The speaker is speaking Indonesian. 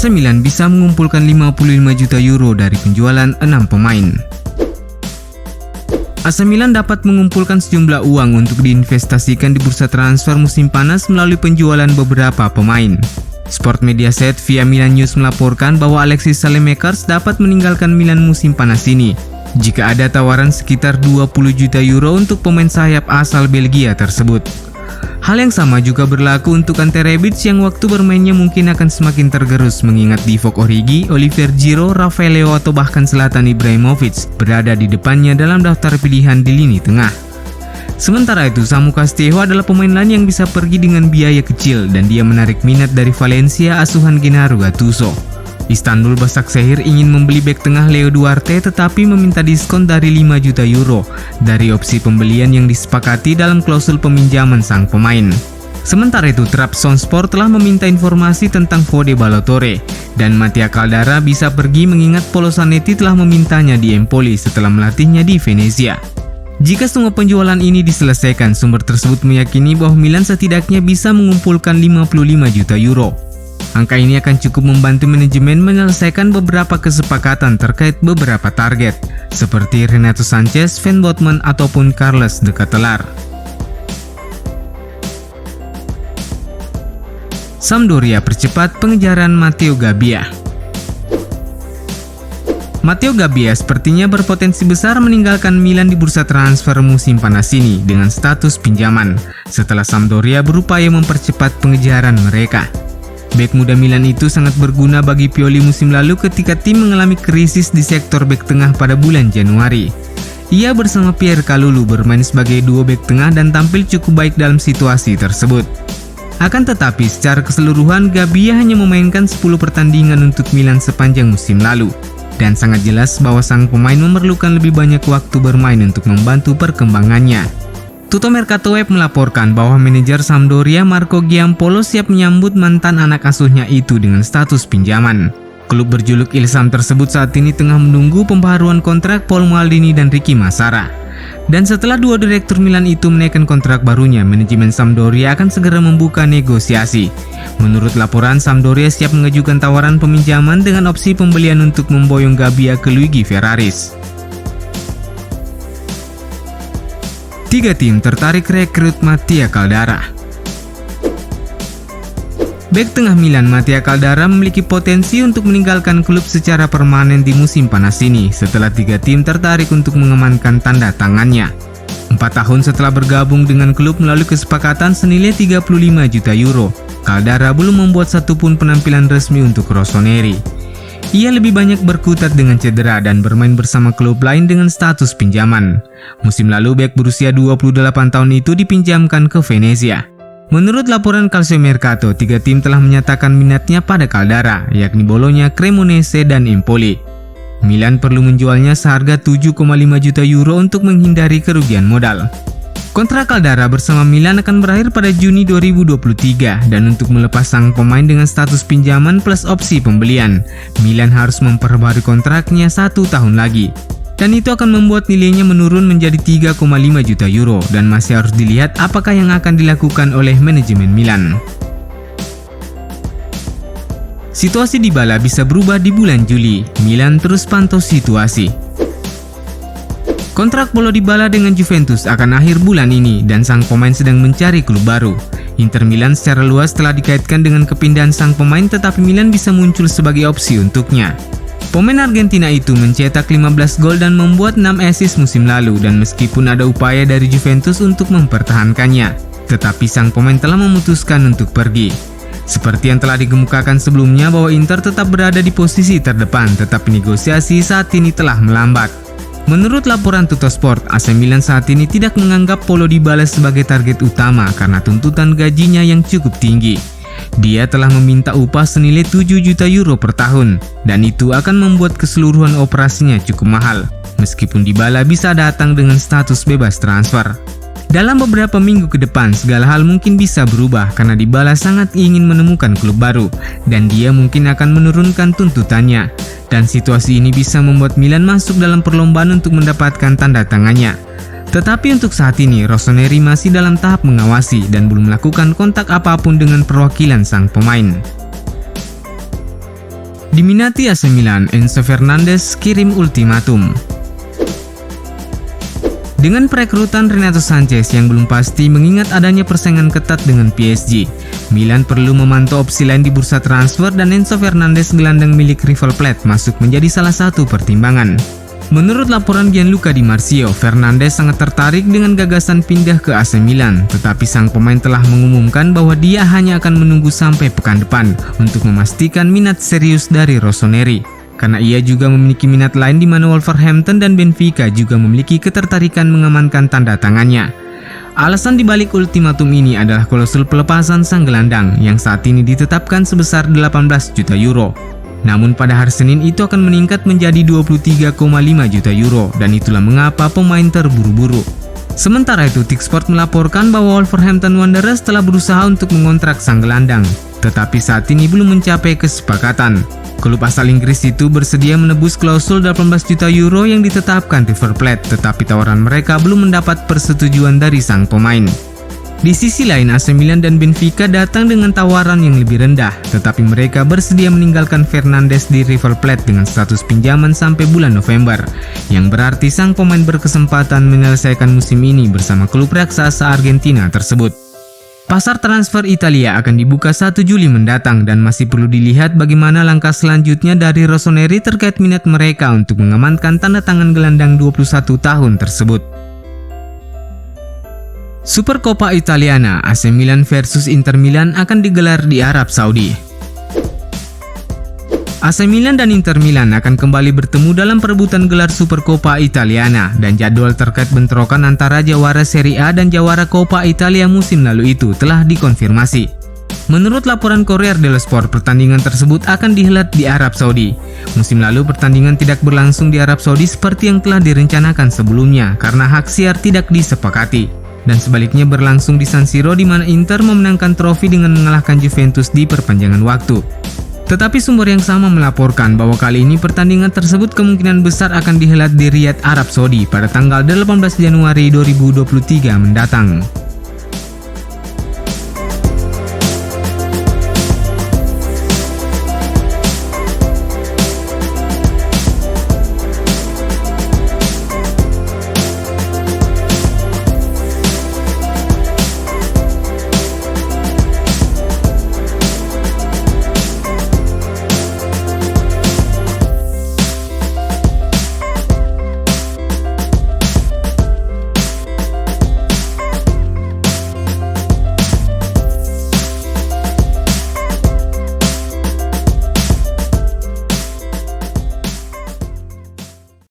AC Milan bisa mengumpulkan 55 juta euro dari penjualan 6 pemain. AC Milan dapat mengumpulkan sejumlah uang untuk diinvestasikan di bursa transfer musim panas melalui penjualan beberapa pemain. Sport Mediaset via Milan News melaporkan bahwa Alexis Saelemaekers dapat meninggalkan Milan musim panas ini jika ada tawaran sekitar 20 juta euro untuk pemain sayap asal Belgia tersebut. Hal yang sama juga berlaku untuk Ante Rebic yang waktu bermainnya mungkin akan semakin tergerus mengingat Divock Origi, Olivier Giroud, Rafael Leao atau bahkan Zlatan Ibrahimovic berada di depannya dalam daftar pilihan di lini tengah. Sementara itu, Samu Castejo adalah pemain lain yang bisa pergi dengan biaya kecil dan dia menarik minat dari Valencia asuhan Gennaro Gattuso. Istanbul Basaksehir ingin membeli bek tengah Leo Duarte tetapi meminta diskon dari 5 juta euro dari opsi pembelian yang disepakati dalam klausul peminjaman sang pemain. Sementara itu, Trabzonspor telah meminta informasi tentang Fode Ballo-Touré dan Mattia Caldara bisa pergi mengingat Polo Zanetti telah memintanya di Empoli setelah melatihnya di Venezia. Jika semua penjualan ini diselesaikan, sumber tersebut meyakini bahwa Milan setidaknya bisa mengumpulkan 55 juta euro. Angka ini akan cukup membantu manajemen menyelesaikan beberapa kesepakatan terkait beberapa target, seperti Renato Sanchez, Van Botman, ataupun Carles de Ketelaere. Sampdoria percepat pengejaran Matteo Gabbia. Matteo Gabbia sepertinya berpotensi besar meninggalkan Milan di bursa transfer musim panas ini dengan status pinjaman, setelah Sampdoria berupaya mempercepat pengejaran mereka. Bek muda Milan itu sangat berguna bagi Pioli musim lalu ketika tim mengalami krisis di sektor bek tengah pada bulan Januari. Ia bersama Pierre Kalulu bermain sebagai duo bek tengah dan tampil cukup baik dalam situasi tersebut. Akan tetapi, secara keseluruhan Gabbia hanya memainkan 10 pertandingan untuk Milan sepanjang musim lalu. Dan sangat jelas bahwa sang pemain memerlukan lebih banyak waktu bermain untuk membantu perkembangannya. Tutto Mercato Web melaporkan bahwa manajer Sampdoria Marco Giampolo siap menyambut mantan anak asuhnya itu dengan status pinjaman. Klub berjuluk Ilsam tersebut saat ini tengah menunggu pembaharuan kontrak Paul Maldini dan Ricky Massara. Dan setelah dua direktur Milan itu menaikkan kontrak barunya, manajemen Sampdoria akan segera membuka negosiasi. Menurut laporan, Sampdoria siap mengajukan tawaran peminjaman dengan opsi pembelian untuk memboyong Gabbia ke Luigi Ferraris. 3 tim tertarik rekrut Mattia Caldara. Bek tengah Milan Mattia Caldara memiliki potensi untuk meninggalkan klub secara permanen di musim panas ini setelah 3 tim tertarik untuk mengamankan tanda tangannya. 4 tahun setelah bergabung dengan klub melalui kesepakatan senilai 35 juta euro, Caldara belum membuat satupun penampilan resmi untuk Rossoneri. Ia lebih banyak berkutat dengan cedera dan bermain bersama klub lain dengan status pinjaman. Musim lalu, bek berusia 28 tahun itu dipinjamkan ke Venezia. Menurut laporan Calciomercato, 3 tim telah menyatakan minatnya pada Caldara, yakni Bologna, Cremonese, dan Empoli. Milan perlu menjualnya seharga 7,5 juta euro untuk menghindari kerugian modal. Kontrak Caldara bersama Milan akan berakhir pada Juni 2023 dan untuk melepas sang pemain dengan status pinjaman plus opsi pembelian, Milan harus memperbarui kontraknya 1 tahun lagi. Dan itu akan membuat nilainya menurun menjadi 3,5 juta euro dan masih harus dilihat apakah yang akan dilakukan oleh manajemen Milan. Situasi Dybala bisa berubah di bulan Juli. Milan terus pantau situasi. Kontrak Paulo Dybala dengan Juventus akan akhir bulan ini dan sang pemain sedang mencari klub baru. Inter Milan secara luas telah dikaitkan dengan kepindahan sang pemain, tetapi Milan bisa muncul sebagai opsi untuknya. Pemain Argentina itu mencetak 15 gol dan membuat 6 assist musim lalu dan meskipun ada upaya dari Juventus untuk mempertahankannya, tetapi sang pemain telah memutuskan untuk pergi. Seperti yang telah dikemukakan sebelumnya bahwa Inter tetap berada di posisi terdepan, tetapi negosiasi saat ini telah melambat. Menurut laporan Tuttosport, AC Milan saat ini tidak menganggap Paulo Dybala sebagai target utama karena tuntutan gajinya yang cukup tinggi. Dia telah meminta upah senilai 7 juta euro per tahun, dan itu akan membuat keseluruhan operasinya cukup mahal, meskipun Dybala bisa datang dengan status bebas transfer. Dalam beberapa minggu ke depan, segala hal mungkin bisa berubah karena Dybala sangat ingin menemukan klub baru, dan dia mungkin akan menurunkan tuntutannya. Dan situasi ini bisa membuat Milan masuk dalam perlombaan untuk mendapatkan tanda tangannya. Tetapi untuk saat ini, Rossoneri masih dalam tahap mengawasi dan belum melakukan kontak apapun dengan perwakilan sang pemain. Diminati AC Milan, Enzo Fernandez kirim ultimatum. Dengan perekrutan Renato Sanchez yang belum pasti mengingat adanya persaingan ketat dengan PSG, Milan perlu memantau opsi lain di bursa transfer dan Enzo Fernandez gelandang milik River Plate masuk menjadi salah satu pertimbangan. Menurut laporan Gianluca Di Marzio, Fernandes sangat tertarik dengan gagasan pindah ke AC Milan, tetapi sang pemain telah mengumumkan bahwa dia hanya akan menunggu sampai pekan depan untuk memastikan minat serius dari Rossoneri. Karena ia juga memiliki minat lain di mana Wolverhampton dan Benfica juga memiliki ketertarikan mengamankan tanda tangannya. Alasan dibalik ultimatum ini adalah klausul pelepasan sang gelandang yang saat ini ditetapkan sebesar 18 juta euro. Namun pada hari Senin itu akan meningkat menjadi 23,5 juta euro dan itulah mengapa pemain terburu-buru. Sementara itu, Tiksport melaporkan bahwa Wolverhampton Wanderers telah berusaha untuk mengontrak sang gelandang, tetapi saat ini belum mencapai kesepakatan. Klub asal Inggris itu bersedia menebus klausul 18 juta euro yang ditetapkan River Plate, tetapi tawaran mereka belum mendapat persetujuan dari sang pemain. Di sisi lain, AC Milan dan Benfica datang dengan tawaran yang lebih rendah, tetapi mereka bersedia meninggalkan Fernandes di River Plate dengan status pinjaman sampai bulan November, yang berarti sang pemain berkesempatan menyelesaikan musim ini bersama klub raksasa Argentina tersebut. Pasar transfer Italia akan dibuka 1 Juli mendatang dan masih perlu dilihat bagaimana langkah selanjutnya dari Rossoneri terkait minat mereka untuk mengamankan tanda tangan gelandang 21 tahun tersebut. Supercoppa Italiana AC Milan versus Inter Milan akan digelar di Arab Saudi. AC Milan dan Inter Milan akan kembali bertemu dalam perebutan gelar Supercoppa Italiana dan jadwal terkait bentrokan antara jawara Serie A dan jawara Coppa Italia musim lalu itu telah dikonfirmasi. Menurut laporan Corriere dello Sport, pertandingan tersebut akan dihelat di Arab Saudi. Musim lalu pertandingan tidak berlangsung di Arab Saudi seperti yang telah direncanakan sebelumnya karena hak siar tidak disepakati. Dan sebaliknya berlangsung di San Siro di mana Inter memenangkan trofi dengan mengalahkan Juventus di perpanjangan waktu. Tetapi sumber yang sama melaporkan bahwa kali ini pertandingan tersebut kemungkinan besar akan dihelat di Riyadh, Arab Saudi pada tanggal 18 Januari 2023 mendatang.